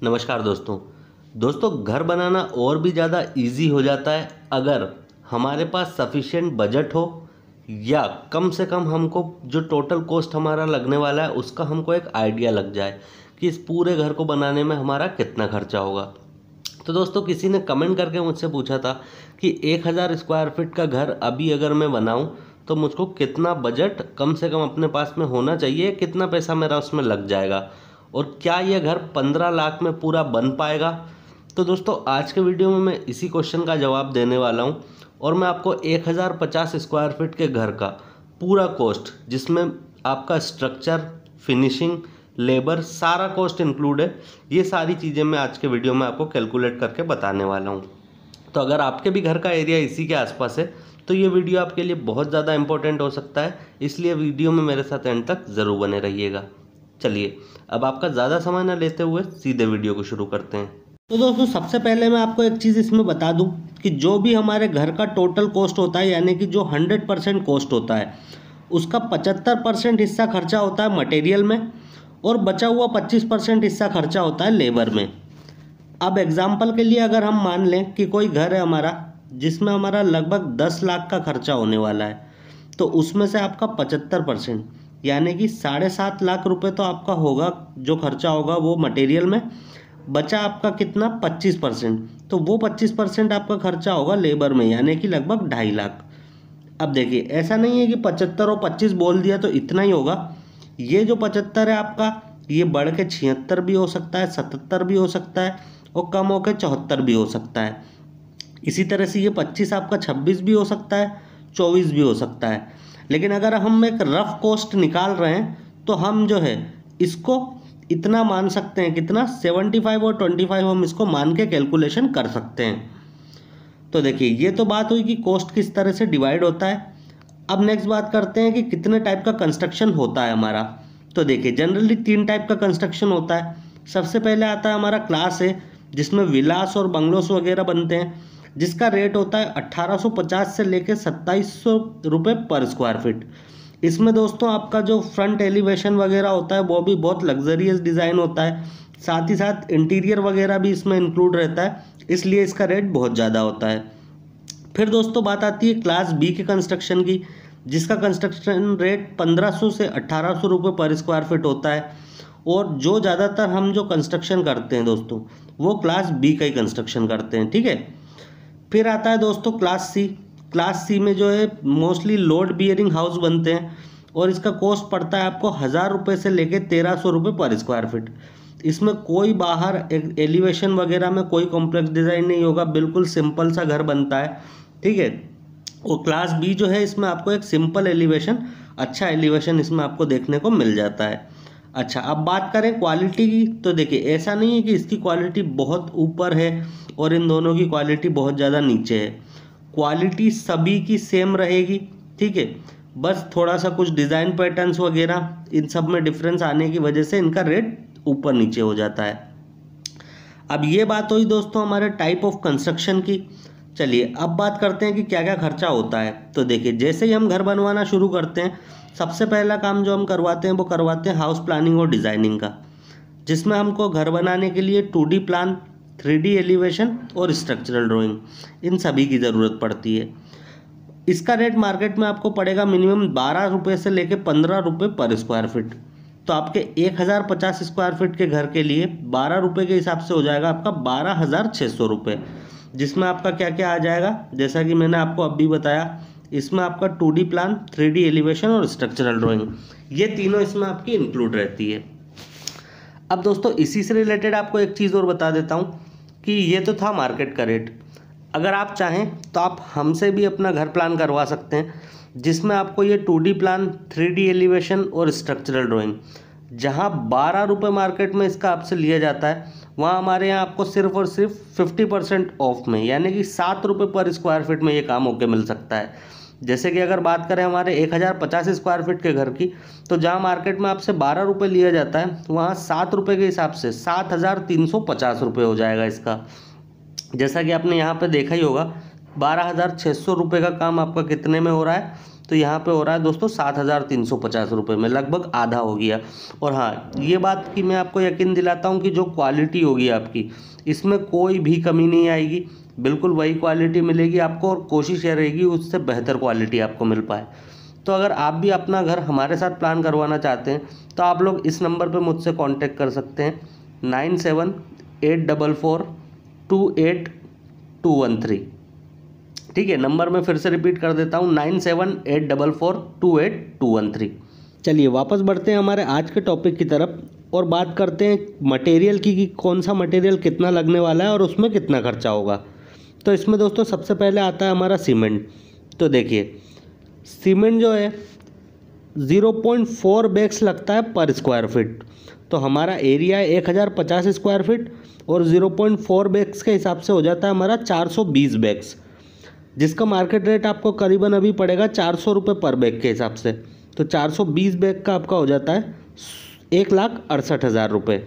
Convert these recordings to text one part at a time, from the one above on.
नमस्कार दोस्तों घर बनाना और भी ज़्यादा इजी हो जाता है अगर हमारे पास सफिशिएंट बजट हो या कम से कम हमको जो टोटल कॉस्ट हमारा लगने वाला है उसका हमको एक आइडिया लग जाए कि इस पूरे घर को बनाने में हमारा कितना खर्चा होगा। तो दोस्तों किसी ने कमेंट करके मुझसे पूछा था कि 1000 स्क्वायर फीट का घर अभी अगर मैं बनाऊं तो मुझको कितना बजट कम से कम अपने पास में होना चाहिए, कितना पैसा मेरा उसमें लग जाएगा और क्या यह घर 15 लाख में पूरा बन पाएगा। तो दोस्तों आज के वीडियो में मैं इसी क्वेश्चन का जवाब देने वाला हूं और मैं आपको 1050 स्क्वायर फीट के घर का पूरा कॉस्ट, जिसमें आपका स्ट्रक्चर, फिनिशिंग, लेबर, सारा कॉस्ट इंक्लूड है, ये सारी चीज़ें मैं आज के वीडियो में आपको कैलकुलेट करके बताने वाला हूँ। तो अगर आपके भी घर का एरिया इसी के आसपास है तो ये वीडियो आपके लिए बहुत ज़्यादा इंपॉर्टेंट हो सकता है, इसलिए वीडियो में मेरे साथ एंड तक ज़रूर बने रहिएगा। चलिए अब आपका ज़्यादा समय न लेते हुए सीधे वीडियो को शुरू करते हैं। तो दोस्तों सबसे पहले मैं आपको एक चीज़ इसमें बता दूं कि जो भी हमारे घर का टोटल कॉस्ट होता है, यानी कि जो 100% कॉस्ट होता है, उसका 75% हिस्सा खर्चा होता है मटेरियल में और बचा हुआ 25% हिस्सा खर्चा होता है लेबर में। अब एग्जाम्पल के लिए अगर हम मान लें कि कोई घर है हमारा जिसमें हमारा लगभग 10 लाख का खर्चा होने वाला है, तो उसमें से आपका 75% यानी कि 7.5 लाख रुपए तो आपका होगा, जो खर्चा होगा वो मटेरियल में। बचा आपका कितना, 25%, तो वो 25% आपका खर्चा होगा लेबर में, यानी कि लगभग 2.5 लाख। अब देखिए ऐसा नहीं है कि 75 और 25 बोल दिया तो इतना ही होगा। ये जो 75 है आपका, ये बढ़ के 76 भी हो सकता है, 77 भी हो सकता है और कम होकर 74 भी हो सकता है। इसी तरह से ये 25 आपका 26 भी हो सकता है, 24 भी हो सकता है। लेकिन अगर हम एक रफ कॉस्ट निकाल रहे हैं तो हम जो है इसको इतना मान सकते हैं, कितना, 75 और 25 हम इसको मान के कैलकुलेशन कर सकते हैं। तो देखिए ये तो बात हुई कि कॉस्ट किस तरह से डिवाइड होता है। अब नेक्स्ट बात करते हैं कि कितने टाइप का कंस्ट्रक्शन होता है हमारा। तो देखिए जनरली 3 टाइप का कंस्ट्रक्शन होता है। सबसे पहले आता है हमारा क्लास है, जिसमें विलास और बंगलोस वगैरह बनते हैं, जिसका रेट होता है 1850 से लेकर 2700 रुपये पर स्क्वायर फीट। इसमें दोस्तों आपका जो फ्रंट एलिवेशन वगैरह होता है वो भी बहुत लग्जरियस डिज़ाइन होता है, साथ ही साथ इंटीरियर वगैरह भी इसमें इंक्लूड रहता है, इसलिए इसका रेट बहुत ज़्यादा होता है। फिर दोस्तों बात आती है क्लास बी के कंस्ट्रक्शन की, जिसका कंस्ट्रक्शन रेट 1500 से 1800 रुपये पर स्क्वायर फीट होता है। और जो ज़्यादातर हम जो कंस्ट्रक्शन करते हैं दोस्तों वो क्लास बी का ही कंस्ट्रक्शन करते हैं, ठीक है। फिर आता है दोस्तों क्लास सी। क्लास सी में जो है मोस्टली लोड बियरिंग हाउस बनते हैं और इसका कॉस्ट पड़ता है आपको 1000 रुपये से लेके 1300 रुपये पर स्क्वायर फीट। इसमें कोई बाहर एलिवेशन वगैरह में कोई कॉम्प्लेक्स डिज़ाइन नहीं होगा, बिल्कुल सिंपल सा घर बनता है, ठीक है। और क्लास बी जो है इसमें आपको एक सिंपल एलिवेशन, अच्छा एलिवेशन इसमें आपको देखने को मिल जाता है। अच्छा अब बात करें क्वालिटी की, तो देखिए ऐसा नहीं है कि इसकी क्वालिटी बहुत ऊपर है और इन दोनों की क्वालिटी बहुत ज़्यादा नीचे है। क्वालिटी सभी की सेम रहेगी, ठीक है। बस थोड़ा सा कुछ डिज़ाइन पैटर्न्स वगैरह इन सब में डिफरेंस आने की वजह से इनका रेट ऊपर नीचे हो जाता है। अब ये बात हुई दोस्तों हमारे टाइप ऑफ कंस्ट्रक्शन की। चलिए अब बात करते हैं कि क्या क्या खर्चा होता है। तो देखिए जैसे ही हम घर बनवाना शुरू करते हैं, सबसे पहला काम जो हम करवाते हैं वो करवाते हैं हाउस प्लानिंग और डिज़ाइनिंग का, जिसमें हमको घर बनाने के लिए 2D प्लान, 3D एलिवेशन और स्ट्रक्चरल ड्राइंग, इन सभी की ज़रूरत पड़ती है। इसका रेट मार्केट में आपको पड़ेगा मिनिमम 12 रुपये से लेकर 15 रुपये पर स्क्वायर फीट। तो आपके 1050 स्क्वायर फीट के घर के लिए 12 रुपये के हिसाब से हो जाएगा आपका 12,600 रुपये, जिसमें आपका क्या क्या आ जाएगा, जैसा कि मैंने आपको अभी बताया, इसमें आपका 2D प्लान, 3D एलिवेशन और स्ट्रक्चरल ड्राइंग, ये तीनों इसमें आपकी इंक्लूड रहती है। अब दोस्तों इसी से रिलेटेड आपको एक चीज़ और बता देता हूँ कि ये तो था मार्केट का रेट। अगर आप चाहें तो आप हमसे भी अपना घर प्लान करवा सकते हैं, जिसमें आपको ये 2D प्लान, 3D एलिवेशन और स्ट्रक्चरल ड्राइंग, जहाँ 12 रुपये मार्केट में इसका आपसे लिया जाता है, वहाँ हमारे यहाँ आपको सिर्फ और सिर्फ 50% ऑफ में, यानी कि 7 रुपये पर स्क्वायर फीट में ये काम होकर मिल सकता है। जैसे कि अगर बात करें हमारे 1050 स्क्वायर फीट के घर की, तो जहाँ मार्केट में आपसे 12 रुपये लिया जाता है, वहाँ 7 रुपये के हिसाब से 7350 रुपये हो जाएगा इसका। जैसा कि आपने यहाँ पे देखा ही होगा 12,600 रुपये का काम आपका कितने में हो रहा है, तो यहाँ पे हो रहा है दोस्तों 7,350 रुपये में, लगभग आधा हो गया। और हाँ, ये बात की मैं आपको यकीन दिलाता हूँ कि जो क्वालिटी होगी आपकी, इसमें कोई भी कमी नहीं आएगी, बिल्कुल वही क्वालिटी मिलेगी आपको, और कोशिश ये रहेगी उससे बेहतर क्वालिटी आपको मिल पाए। तो अगर आप भी अपना घर हमारे साथ प्लान करवाना चाहते हैं तो आप लोग इस नंबर पे मुझसे कांटेक्ट कर सकते हैं, 9784428213। ठीक है, नंबर मैं फिर से रिपीट कर देता हूँ, 9784428213। चलिए वापस बढ़ते हैं हमारे आज के टॉपिक की तरफ और बात करते हैं मटेरियल की कि कौन सा मटेरियल कितना लगने वाला है और उसमें कितना खर्चा होगा। तो इसमें दोस्तों सबसे पहले आता है हमारा सीमेंट। तो देखिए, सीमेंट जो है 0.4 बैग्स लगता है पर स्क्वायर फीट। तो हमारा एरिया है 1050 स्क्वायर फीट और 0.4 बैग्स के हिसाब से हो जाता है हमारा 420 बैग्स, जिसका मार्केट रेट आपको करीबन अभी पड़ेगा 400 रुपये पर बैग के हिसाब से। तो 420 बैग का आपका हो जाता है 1,68,000 रुपये।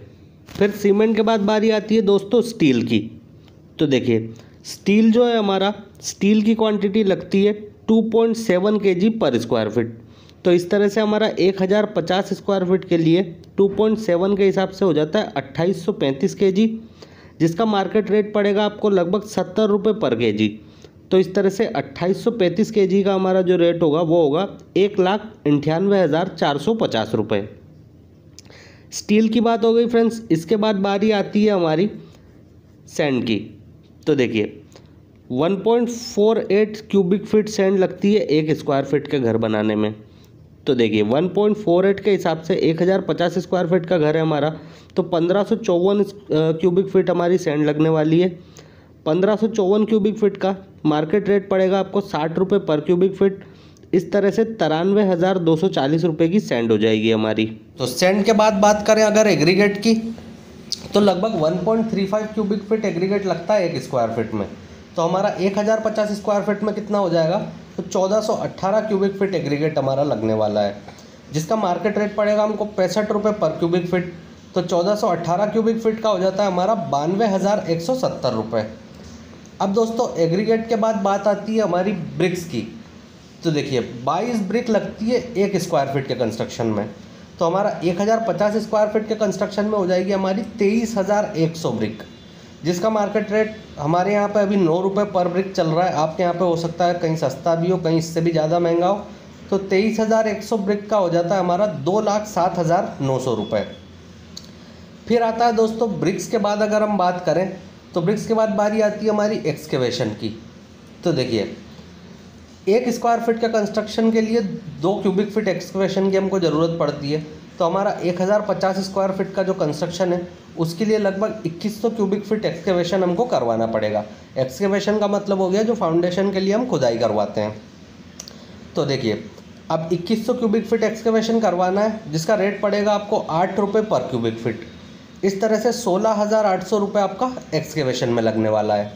फिर सीमेंट के बाद बारी आती है दोस्तों स्टील की। तो देखिए, स्टील जो है हमारा, स्टील की क्वांटिटी लगती है 2.7 kg पर स्क्वायर फीट। तो इस तरह से हमारा 1050 स्क्वायर फीट के लिए 2.7 के हिसाब से हो जाता है 2835 kg, जिसका मार्केट रेट पड़ेगा आपको लगभग 70 रुपये पर kg। तो इस तरह से 2835 kg का हमारा जो रेट होगा वो होगा 1,98,450 रुपये। स्टील की बात हो गई फ्रेंड्स। इसके बाद बारी आती है हमारी सैंड की। तो देखिए, 1.48 क्यूबिक फीट सैंड लगती है 1 स्क्वायर फीट के घर बनाने में। तो देखिए, 1.48 के हिसाब से 1050 स्क्वायर फीट का घर है हमारा, तो 1554 क्यूबिक फीट हमारी सैंड लगने वाली है। 1554 क्यूबिक फीट का मार्केट रेट पड़ेगा आपको 60 रुपये पर क्यूबिक फीट। इस तरह से 93,240 रुपये की सैंड हो जाएगी हमारी। तो सैंड के बाद बात करें अगर एग्रीगेट की, तो लगभग 1.35 क्यूबिक फीट एग्रीगेट लगता है 1 स्क्वायर फीट में। तो हमारा 1050 स्क्वायर फीट में कितना हो जाएगा, तो 1418 क्यूबिक फीट एग्रीगेट हमारा लगने वाला है, जिसका मार्केट रेट पड़ेगा हमको 65 रुपये पर क्यूबिक फीट। तो 1418 क्यूबिक फीट का हो जाता है हमारा 92,170 रुपये। अब दोस्तों एग्रीगेट के बाद बात आती है हमारी ब्रिक्स की। तो देखिए, 22 ब्रिक लगती है 1 स्क्वायर फीट के कंस्ट्रक्शन में। तो हमारा 1050 स्क्वायर फीट के कंस्ट्रक्शन में हो जाएगी हमारी 23,100 ब्रिक, जिसका मार्केट रेट हमारे यहाँ पे अभी 9 रुपये पर ब्रिक चल रहा है। आपके यहाँ पे हो सकता है कहीं सस्ता भी हो, कहीं इससे भी ज़्यादा महंगा हो। तो 23,100 ब्रिक का हो जाता है हमारा 2,07,900 रुपये। फिर आता है दोस्तों ब्रिक्स के बाद अगर हम बात करें, तो ब्रिक्स के बाद बारी आती है हमारी एक्सकेवेशन की। तो देखिए, 1 स्क्वायर फीट का कंस्ट्रक्शन के लिए 2 क्यूबिक फीट एक्सकेवेशन की हमको ज़रूरत पड़ती है। तो हमारा 1050 स्क्वायर फीट का जो कंस्ट्रक्शन है उसके लिए लगभग 2100 क्यूबिक फीट एक्सकेवेशन हमको करवाना पड़ेगा। एक्सकेवेशन का मतलब हो गया जो फाउंडेशन के लिए हम खुदाई करवाते हैं। तो देखिए, अब 2100 क्यूबिक फीट एक्सकेवेशन करवाना है, जिसका रेट पड़ेगा आपको 8 रुपये पर क्यूबिक फीट। इस तरह से 16,800 रुपये आपका एक्सकेवेशन में लगने वाला है।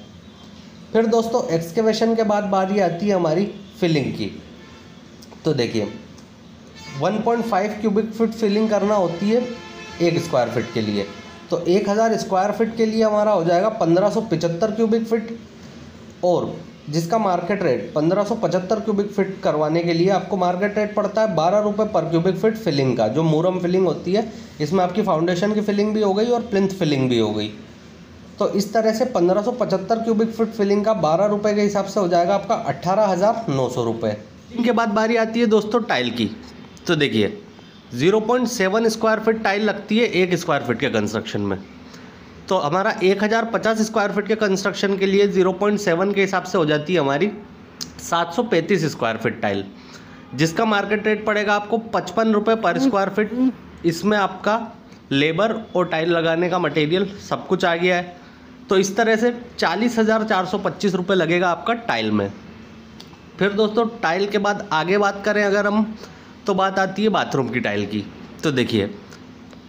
फिर दोस्तों एक्सकेवेशन के बाद बारी आती है हमारी फिलिंग की। तो देखिए, 1.5 क्यूबिक फीट फिलिंग करना होती है 1 स्क्वायर फीट के लिए। तो 1000 स्क्वायर फीट के लिए हमारा हो जाएगा 1575 क्यूबिक फीट, और जिसका मार्केट रेट 1575 क्यूबिक फीट करवाने के लिए आपको मार्केट रेट पड़ता है 12 रुपये पर क्यूबिक फीट फिलिंग का, जो मूरम फिलिंग होती है। इसमें आपकी फाउंडेशन की फिलिंग भी हो गई और प्लिंथ फिलिंग भी हो गई। तो इस तरह से 1575 क्यूबिक फीट फिलिंग का 12 रुपये के हिसाब से हो जाएगा आपका 18,900 रुपये। इनके बाद बारी आती है दोस्तों टाइल की। तो देखिए, 0.7 स्क्वायर फीट टाइल लगती है 1 स्क्वायर फीट के कंस्ट्रक्शन में। तो हमारा 1050 स्क्वायर फीट के कंस्ट्रक्शन के लिए 0.7 के हिसाब से हो जाती है हमारी 735 स्क्वायर फीट टाइल, जिसका मार्केट रेट पड़ेगा आपको 55 रुपये पर स्क्वायर फीट। इसमें आपका लेबर और टाइल लगाने का मटेरियल सब कुछ आ गया है। तो इस तरह से 40,425 रुपये लगेगा आपका टाइल में। फिर दोस्तों टाइल के बाद आगे बात करें अगर हम, तो बात आती है बाथरूम की टाइल की। तो देखिए,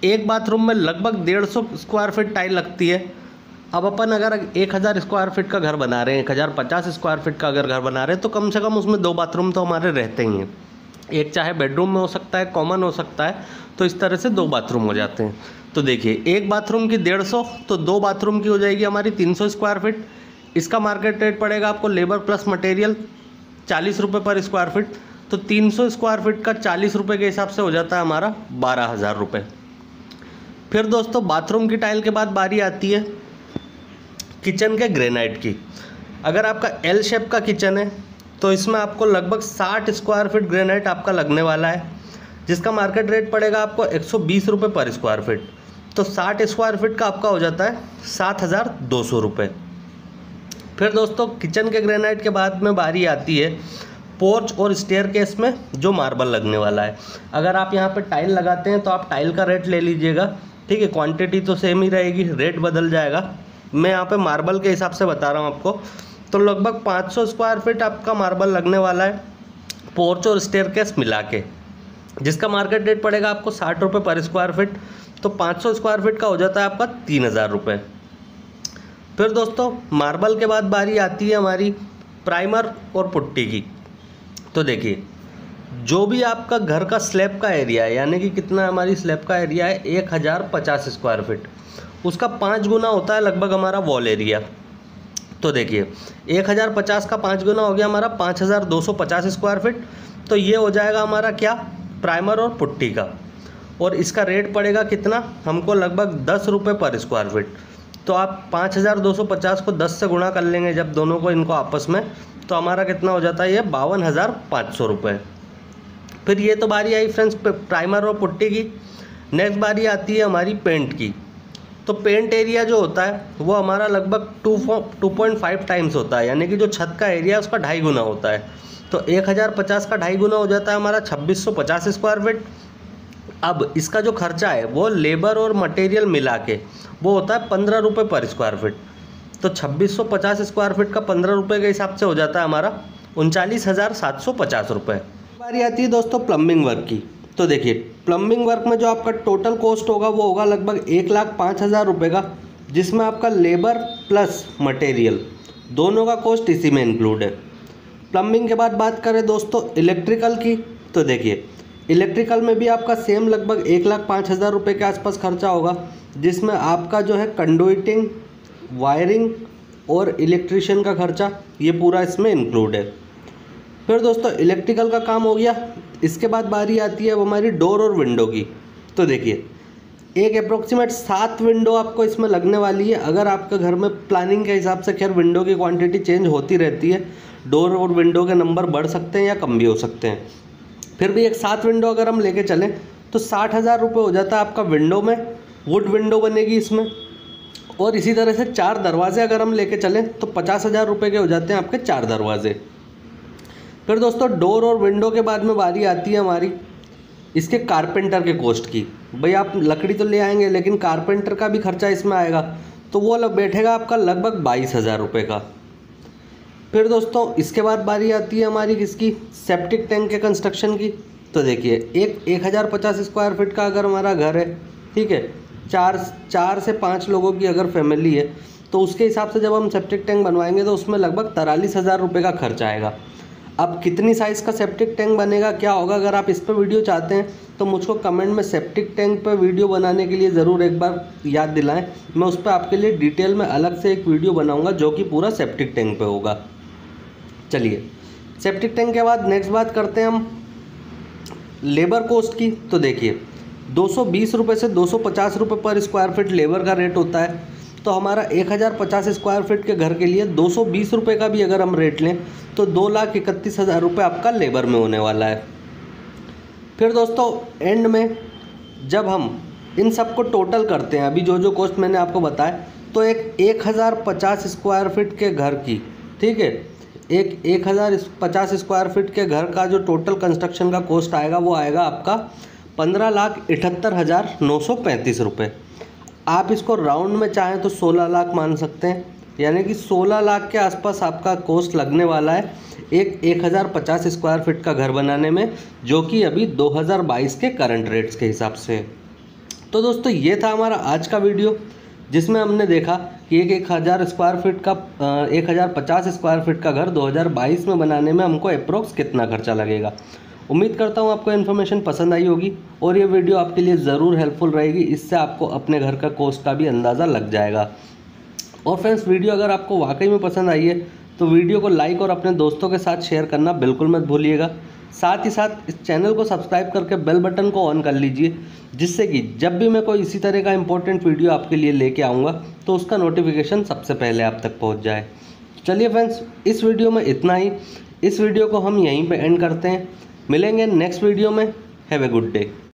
एक बाथरूम में लगभग 150 स्क्वायर फीट टाइल लगती है। अब अपन अगर 1000 स्क्वायर फीट का घर बना रहे हैं, 1050 स्क्वायर फीट का अगर घर बना रहे हैं, तो कम से कम उसमें 2 बाथरूम तो हमारे रहते ही हैं। एक चाहे बेडरूम में हो सकता है, कॉमन हो सकता है, तो इस तरह से 2 बाथरूम हो जाते हैं। तो देखिए, एक बाथरूम की 150, तो 2 बाथरूम की हो जाएगी हमारी 300 स्क्वायर फीट। इसका मार्केट रेट पड़ेगा आपको लेबर प्लस मटेरियल 40 रुपये पर स्क्वायर फीट। तो 300 स्क्वायर फीट का 40 रुपये के हिसाब से हो जाता है हमारा 12,000 रुपये। फिर दोस्तों बाथरूम की टाइल के बाद बारी आती है किचन के ग्रेनाइट की। अगर आपका एल शेप का किचन है तो इसमें आपको लगभग 60 स्क्वायर फीट ग्रेनाइट आपका लगने वाला है, जिसका मार्केट रेट पड़ेगा आपको 120 रुपये पर स्क्वायर फीट। तो 60 स्क्वायर फीट का आपका हो जाता है 7,200 रुपये। फिर दोस्तों किचन के ग्रेनाइट के बाद में बारी आती है पोर्च और स्टेयरकेस में जो मार्बल लगने वाला है। अगर आप यहाँ पे टाइल लगाते हैं तो आप टाइल का रेट ले लीजिएगा, ठीक है, क्वांटिटी तो सेम ही रहेगी, रेट बदल जाएगा। मैं यहाँ पे मार्बल के हिसाब से बता रहा हूँ आपको। तो लगभग 500 स्क्वायर फीट आपका मार्बल लगने वाला है पोर्च और स्टेयरकेस मिला के, जिसका मार्केट रेट पड़ेगा आपको 60 रुपये पर स्क्वायर फीट। तो 500 स्क्वायर फीट का हो जाता है आपका 3,000 रुपये। फिर दोस्तों मार्बल के बाद बारी आती है हमारी प्राइमर और पुट्टी की। तो देखिए जो भी आपका घर का स्लैब का एरिया है, यानी कि कितना हमारी स्लैब का एरिया है 1050 स्क्वायर फीट, उसका 5 गुना होता है लगभग हमारा वॉल एरिया। तो देखिए 1050 का 5 गुना हो गया हमारा 5,250 स्क्वायर फीट। तो ये हो जाएगा हमारा क्या, प्राइमर और पुट्टी का। और इसका रेट पड़ेगा कितना हमको, लगभग 10 रुपये पर स्क्वायर फीट। तो आप 5,250 को 10 से गुणा कर लेंगे जब दोनों को इनको आपस में, तो हमारा कितना हो जाता है ये 52,500 रुपये। फिर ये तो बारी आई फ्रेंड्स प्राइमर और पुट्टी की। नेक्स्ट बारी आती है हमारी पेंट की। तो पेंट एरिया जो होता है वो हमारा लगभग 2.5 टाइम्स होता है, यानी कि जो छत का एरिया है उसका 2.5 गुना होता है। तो 1050 का 2.5 गुना हो जाता है हमारा 2650 स्क्वायर फीट। अब इसका जो खर्चा है वो लेबर और मटेरियल मिला के वो होता है 15 रुपये पर स्क्वायर फीट। तो 2650 स्क्वायर फीट का 15 रुपये के हिसाब से हो जाता है हमारा 39,750 रुपये। बारी आती है दोस्तों प्लम्बिंग वर्क की। तो देखिए प्लम्बिंग वर्क में जो आपका टोटल कॉस्ट होगा वो होगा लगभग 1,05,000 रुपये का, जिसमें आपका लेबर प्लस मटेरियल दोनों का कॉस्ट इसी में इंक्लूड है। प्लम्बिंग के बाद बात करें दोस्तों इलेक्ट्रिकल की। तो देखिए इलेक्ट्रिकल में भी आपका सेम लगभग 1,05,000 रुपये के आसपास खर्चा होगा, जिसमें आपका जो है कंडुइटिंग, वायरिंग और इलेक्ट्रिशियन का खर्चा ये पूरा इसमें इंक्लूड है। फिर दोस्तों इलेक्ट्रिकल का काम हो गया। इसके बाद बारी आती है वो हमारी डोर और विंडो की। तो देखिए एक अप्रोक्सीमेट 7 विंडो आपको इसमें लगने वाली है। अगर आपके घर में प्लानिंग के हिसाब से खैर विंडो की क्वांटिटी चेंज होती रहती है, डोर और विंडो के नंबर बढ़ सकते हैं या कम भी हो सकते हैं। फिर भी एक 7 विंडो अगर हम लेके चलें तो 60,000 रुपये हो जाता है आपका विंडो में, वुड विंडो बनेगी इसमें। और इसी तरह से 4 दरवाजे अगर हम लेके चलें तो 50,000 रुपये के हो जाते हैं आपके 4 दरवाजे। फिर दोस्तों डोर और विंडो के बाद में बारी आती है हमारी इसके कारपेंटर के कॉस्ट की। भाई आप लकड़ी तो ले आएंगे लेकिन कारपेंटर का भी खर्चा इसमें आएगा, तो वो बैठेगा आपका लगभग 22,000 रुपये का। फिर दोस्तों इसके बाद बारी आती है हमारी किसकी, सेप्टिक टैंक के कंस्ट्रक्शन की। तो देखिए 1050 स्क्वायर फीट का अगर हमारा घर है, ठीक है, 4 से 5 लोगों की अगर फैमिली है, तो उसके हिसाब से जब हम सेप्टिक टैंक बनवाएंगे तो उसमें लगभग 43,000 रुपये का खर्च आएगा। अब कितनी साइज़ का सेप्टिक टैंक बनेगा, क्या होगा, अगर आप इस पर वीडियो चाहते हैं तो मुझको कमेंट में सेप्टिक टैंक पर वीडियो बनाने के लिए ज़रूर एक बार याद दिलाएं। मैं उस पर आपके लिए डिटेल में अलग से एक वीडियो बनाऊंगा जो कि पूरा सेप्टिक टैंक पे होगा। चलिए सेप्टिक टैंक के बाद नेक्स्ट बात करते हैं हम लेबर कॉस्ट की। तो देखिए 220 रुपये से 250 रुपये पर स्क्वायर फीट लेबर का रेट होता है। तो हमारा 1050 स्क्वायर फीट के घर के लिए 220 रुपये का भी अगर हम रेट लें तो 2,31,000 रुपये आपका लेबर में होने वाला है। फिर दोस्तों एंड में जब हम इन सब को टोटल करते हैं, अभी जो जो कॉस्ट मैंने आपको बताया, तो एक 1050 स्क्वायर फीट के घर की, ठीक है, एक 1050 स्क्वायर फीट के घर का जो टोटल कंस्ट्रक्शन का कॉस्ट आएगा वो आएगा आपका 15,78,935 रुपये। आप इसको राउंड में चाहें तो 16 लाख मान सकते हैं, यानी कि 16 लाख के आसपास आपका कॉस्ट लगने वाला है एक 1050 स्क्वायर फीट का घर बनाने में, जो कि अभी 2022 के करंट रेट्स के हिसाब से। तो दोस्तों ये था हमारा आज का वीडियो, जिसमें हमने देखा कि एक 1050 स्क्वायर फीट का घर 2022 में बनाने में हमको अप्रोक्स कितना खर्चा लगेगा। उम्मीद करता हूँ आपको इन्फॉर्मेशन पसंद आई होगी और ये वीडियो आपके लिए ज़रूर हेल्पफुल रहेगी। इससे आपको अपने घर का कॉस्ट का भी अंदाज़ा लग जाएगा। और फ्रेंड्स वीडियो अगर आपको वाकई में पसंद आई है तो वीडियो को लाइक और अपने दोस्तों के साथ शेयर करना बिल्कुल मत भूलिएगा। साथ ही साथ इस चैनल को सब्सक्राइब करके बेल बटन को ऑन कर लीजिए, जिससे कि जब भी मैं कोई इसी तरह का इंपॉर्टेंट वीडियो आपके लिए लेके आऊँगा तो उसका नोटिफिकेशन सबसे पहले आप तक पहुँच जाए। चलिए फ्रेंड्स, इस वीडियो में इतना ही। इस वीडियो को हम यहीं पे एंड करते हैं। मिलेंगे नेक्स्ट वीडियो में। Have a good day.